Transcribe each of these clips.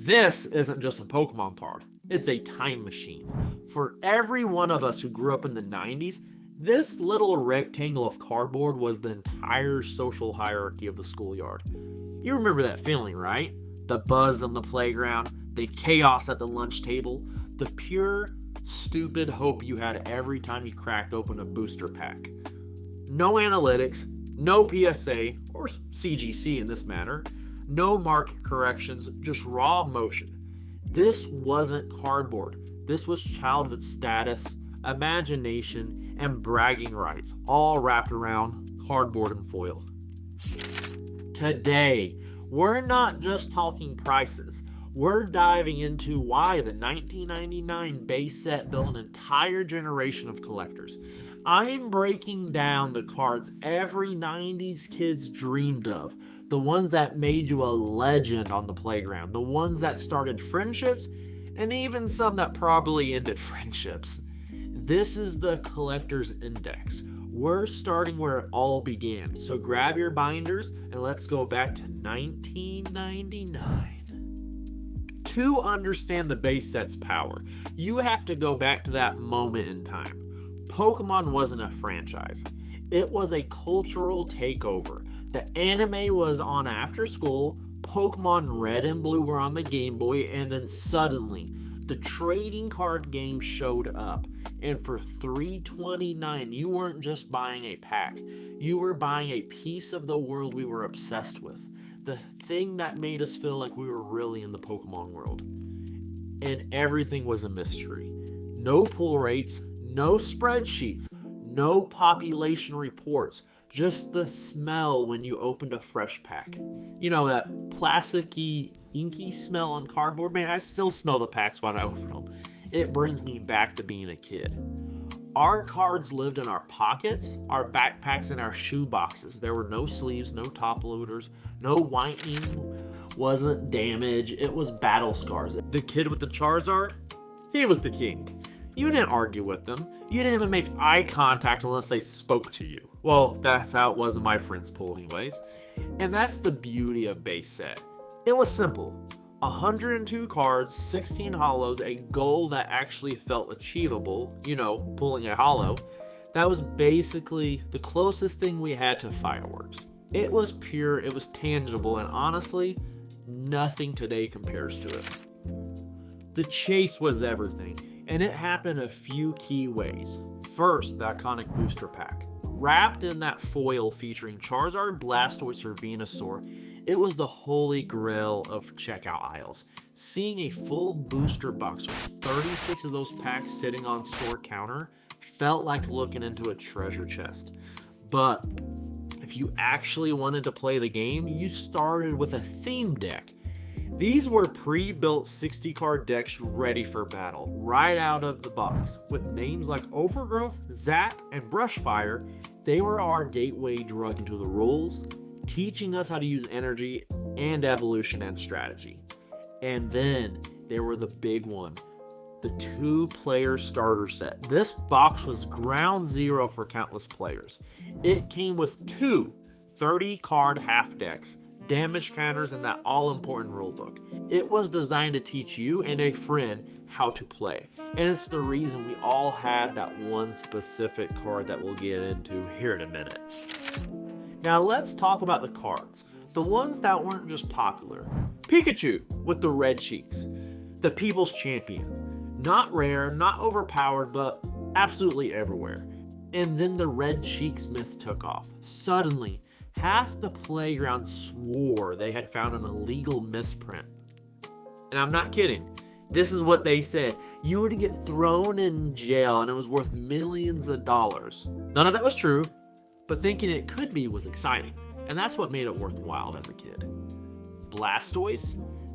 This isn't just a Pokemon card, it's a time machine. For every one of us who grew up in the 90s, this little rectangle of cardboard was the entire social hierarchy of the schoolyard. You remember that feeling, right? The buzz on the playground, the chaos at the lunch table, the pure, stupid hope you had every time you cracked open a booster pack. No analytics, no PSA, or CGC in this matter, no mark corrections, just raw emotion. This wasn't cardboard. This was childhood status, imagination, and bragging rights, all wrapped around cardboard and foil. Today, we're not just talking prices. We're diving into why the 1999 base set built an entire generation of collectors. I'm breaking down the cards every 90s kids dreamed of. The ones that made you a legend on the playground. The ones that started friendships, and even some that probably ended friendships. This is the Collector's Index. We're starting where it all began. So grab your binders and let's go back to 1999. To understand the base set's power, you have to go back to that moment in time. Pokemon wasn't a franchise. It was a cultural takeover. The anime was on after school, Pokemon Red and Blue were on the Game Boy, and then suddenly, the trading card game showed up. And for $3.29, you weren't just buying a pack. You were buying a piece of the world we were obsessed with. The thing that made us feel like we were really in the Pokemon world. And everything was a mystery. No pull rates, no spreadsheets, no population reports. Just the smell when you opened a fresh pack. You know, that plasticky, inky smell on cardboard? Man, I still smell the packs when I open them. It brings me back to being a kid. Our cards lived in our pockets, our backpacks, and our shoe boxes. There were no sleeves, no top loaders, no whitening, wasn't damage. It was battle scars. The kid with the Charizard, he was the king. You didn't argue with them. You didn't even make eye contact unless they spoke to you. Well, that's how it was in my friend's pool anyways. And that's the beauty of base set. It was simple. 102 cards, 16 holos, a goal that actually felt achievable, you know, pulling a holo. That was basically the closest thing we had to fireworks. It was pure, it was tangible, and honestly, nothing today compares to it. The chase was everything. And it happened a few key ways. First, the iconic booster pack. Wrapped in that foil featuring Charizard, Blastoise, or Venusaur, it was the holy grail of checkout aisles. Seeing a full booster box with 36 of those packs sitting on store counter felt like looking into a treasure chest. But if you actually wanted to play the game, you started with a theme deck. These were pre-built 60-card decks ready for battle, right out of the box. With names like Overgrowth, Zap, and Brushfire, they were our gateway drug into the rules, teaching us how to use energy and evolution and strategy. And then there were the big one, the 2-player starter set. This box was ground zero for countless players. It came with 2 30-card half decks, damage counters, and that all-important rulebook. It was designed to teach you and a friend how to play. And it's the reason we all had that one specific card that we'll get into here in a minute. Now let's talk about the cards. The ones that weren't just popular. Pikachu with the red cheeks. The people's champion. Not rare, not overpowered, but absolutely everywhere. And then the red cheeks myth took off. Suddenly, half the playground swore they had found an illegal misprint. And I'm not kidding. This is what they said. You were to get thrown in jail and it was worth millions of dollars. None of that was true, but thinking it could be was exciting. And that's what made it worthwhile as a kid. Blastoise?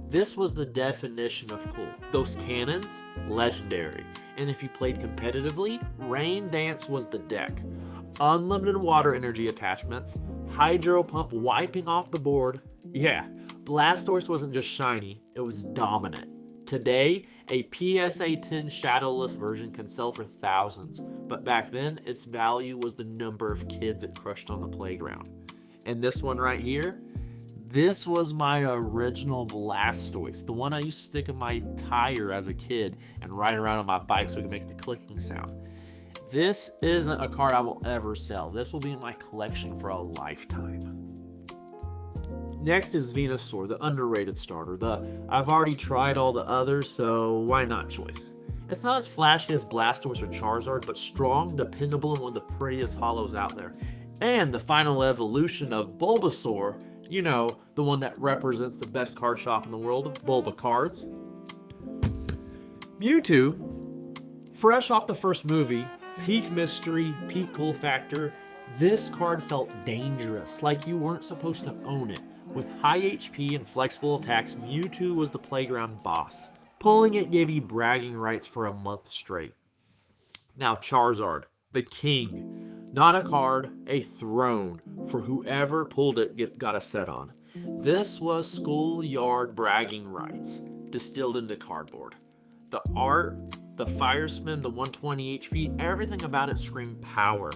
This was the definition of cool. Those cannons? Legendary. And if you played competitively, Rain Dance was the deck. Unlimited water energy attachments, Hydro Pump wiping off the board. Yeah, Blastoise wasn't just shiny, it was dominant. Today, a PSA 10 shadowless version can sell for thousands, but back then, its value was the number of kids it crushed on the playground. And this one right here, This was my original Blastoise, the one I used to stick in my tire as a kid and ride around on my bike so it could make the clicking sound. This isn't a card I will ever sell. This will be in my collection for a lifetime. Next is Venusaur, the underrated starter. I've already tried all the others, so why not choice? It's not as flashy as Blastoise or Charizard, but strong, dependable, and one of the prettiest holos out there. And the final evolution of Bulbasaur, you know, the one that represents the best card shop in the world, Bulba Cards. Mewtwo, fresh off the first movie, peak mystery, peak cool factor. This card felt dangerous, like you weren't supposed to own it. With high HP and flexible attacks, Mewtwo was the playground boss. Pulling it gave you bragging rights for a month straight. Now Charizard, the king. Not a card, a throne for whoever pulled it got a set on. This was schoolyard bragging rights, distilled into cardboard. The art, the fire spin, the 120 HP, everything about it screamed power.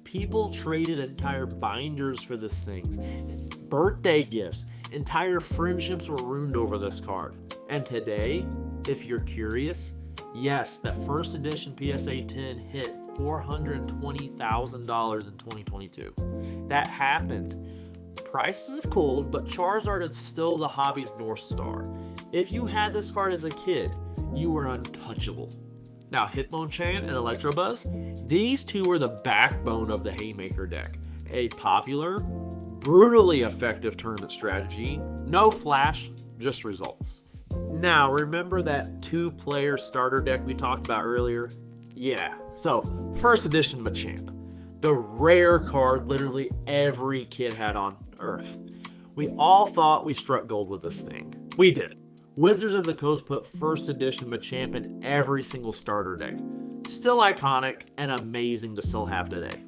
People traded entire binders for this thing. Birthday gifts, entire friendships were ruined over this card. And today, if you're curious, yes, that first edition PSA 10 hit $420,000 in 2022. That happened. Prices have cooled, but Charizard is still the hobby's North Star. If you had this card as a kid, you were untouchable. Now, Hitmonchan and Electabuzz, these two were the backbone of the Haymaker deck. A popular, brutally effective tournament strategy. No flash, just results. Now, remember that 2-player starter deck we talked about earlier? Yeah, so first edition Machamp. The rare card literally every kid had on Earth. We all thought we struck gold with this thing. We did. Wizards of the Coast put first edition Machamp in every single starter deck. Still iconic and amazing to still have today.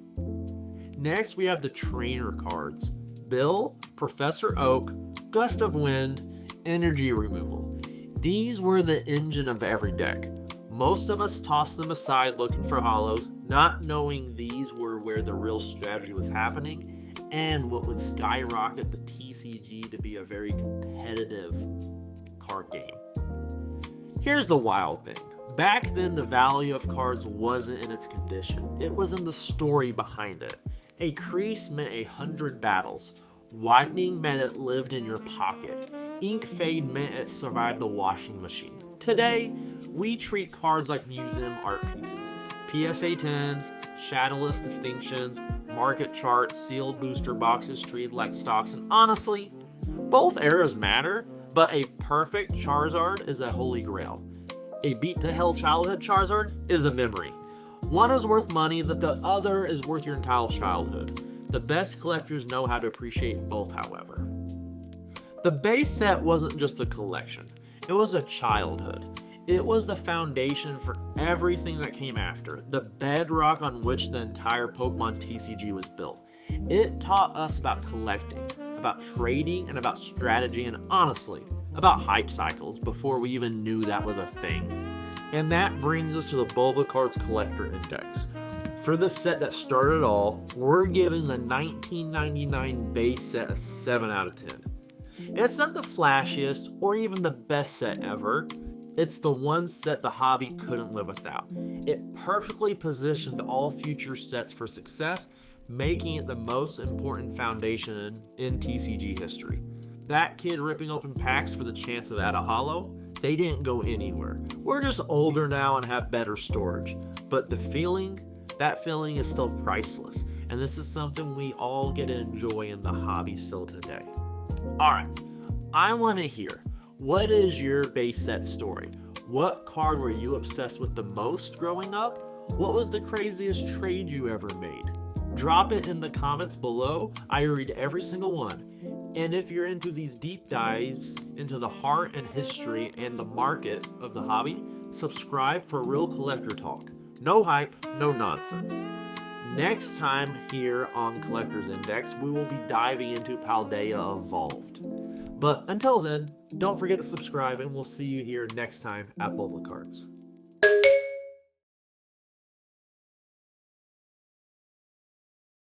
Next, we have the trainer cards. Bill, Professor Oak, Gust of Wind, Energy Removal. These were the engine of every deck. Most of us tossed them aside looking for holos, not knowing these were where the real strategy was happening and what would skyrocket the TCG to be a very competitive card game. Here's the wild thing. Back then, the value of cards wasn't in its condition. It was in the story behind it. A crease meant 100 battles. Whitening meant it lived in your pocket. Ink fade meant it survived the washing machine. Today, we treat cards like museum art pieces. PSA 10s, shadowless distinctions, market charts, sealed booster boxes treated like stocks, and honestly, both eras matter, but a perfect Charizard is a holy grail. A beat-to-hell childhood Charizard is a memory. One is worth money, the other is worth your entire childhood. The best collectors know how to appreciate both, however. The base set wasn't just a collection, it was a childhood. It was the foundation for everything that came after, the bedrock on which the entire Pokemon TCG was built. It taught us about collecting, about trading, and about strategy, and honestly, about hype cycles before we even knew that was a thing. And that brings us to the Bulba Cards Collector Index. For the set that started it all, we're giving the 1999 base set a 7 out of 10. It's not the flashiest or even the best set ever. It's the one set the hobby couldn't live without. It perfectly positioned all future sets for success, making it the most important foundation in TCG history. That kid ripping open packs for the chance of that a holo, they didn't go anywhere. We're just older now and have better storage. But that feeling is still priceless. And this is something we all get to enjoy in the hobby still today. Alright, I want to hear, what is your base set story? What card were you obsessed with the most growing up? What was the craziest trade you ever made? Drop it in the comments below. I read every single one. And if you're into these deep dives into the heart and history and the market of the hobby, subscribe for real collector talk. No hype, no nonsense. Next time here on Collector's Index, we will be diving into Paldea Evolved. But until then, don't forget to subscribe and we'll see you here next time at Bulba Cards.